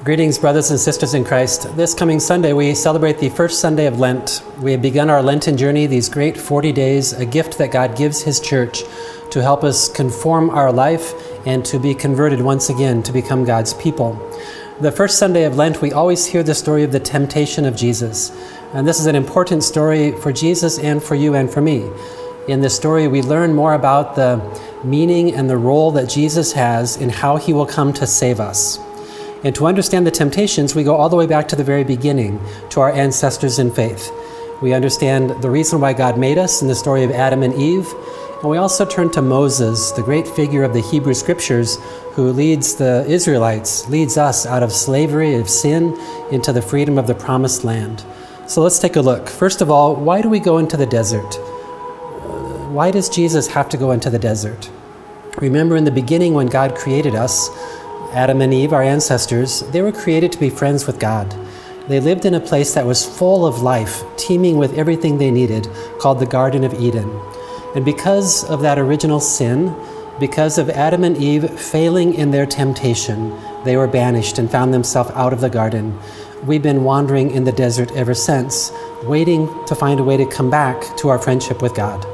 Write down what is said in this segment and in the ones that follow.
Greetings, brothers and sisters in Christ. This coming Sunday, we celebrate the first Sunday of Lent. We have begun our Lenten journey, these great 40 days, a gift that God gives His church to help us conform our life and to be converted once again to become God's people. The first Sunday of Lent, we always hear the story of the temptation of Jesus. And this is an important story for Jesus and for you and for me. In this story, we learn more about the meaning and the role that Jesus has in how He will come to save us. And to understand the temptations, we go all the way back to the very beginning, to our ancestors in faith. We understand the reason why God made us in the story of Adam and Eve. And we also turn to Moses, the great figure of the Hebrew Scriptures, who leads the Israelites, leads us out of slavery, of sin, into the freedom of the promised land. So let's take a look. First of all, why do we go into the desert? Why does Jesus have to go into the desert? Remember in the beginning when God created us, Adam and Eve, our ancestors, they were created to be friends with God. They lived in a place that was full of life, teeming with everything they needed, called the Garden of Eden. And because of that original sin, because of Adam and Eve failing in their temptation, they were banished and found themselves out of the garden. We've been wandering in the desert ever since, waiting to find a way to come back to our friendship with God.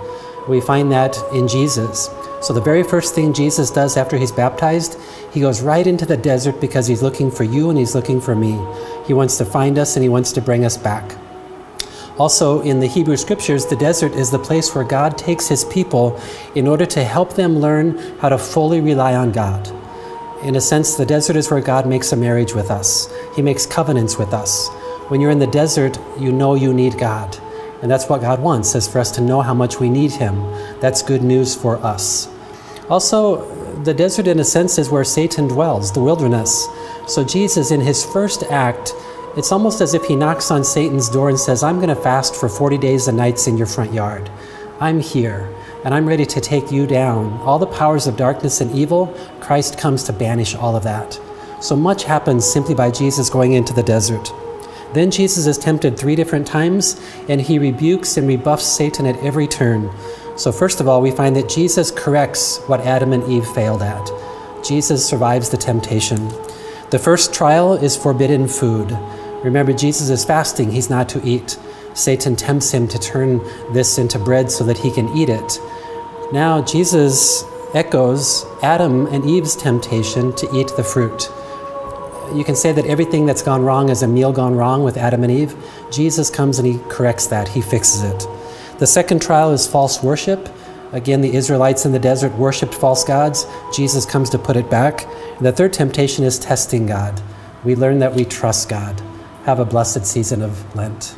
We find that in Jesus. So the very first thing Jesus does after He's baptized, He goes right into the desert because He's looking for you and He's looking for me. He wants to find us and He wants to bring us back. Also, in the Hebrew Scriptures, the desert is the place where God takes His people in order to help them learn how to fully rely on God. In a sense, the desert is where God makes a marriage with us. He makes covenants with us. When you're in the desert, you know you need God. And that's what God wants, is for us to know how much we need Him. That's good news for us. Also, the desert, in a sense, is where Satan dwells, the wilderness. So Jesus, in His first act, it's almost as if He knocks on Satan's door and says, I'm going to fast for 40 days and nights in your front yard. I'm here, and I'm ready to take you down. All the powers of darkness and evil, Christ comes to banish all of that. So much happens simply by Jesus going into the desert. Then Jesus is tempted 3 different times, and He rebukes and rebuffs Satan at every turn. So first of all, we find that Jesus corrects what Adam and Eve failed at. Jesus survives the temptation. The first trial is forbidden food. Remember, Jesus is fasting. He's not to eat. Satan tempts Him to turn this into bread so that He can eat it. Now Jesus echoes Adam and Eve's temptation to eat the fruit. You can say that everything that's gone wrong is a meal gone wrong with Adam and Eve. Jesus comes and He corrects that. He fixes it. The second trial is false worship. Again, the Israelites in the desert worshipped false gods. Jesus comes to put it back. And the third temptation is testing God. We learn that we trust God. Have a blessed season of Lent.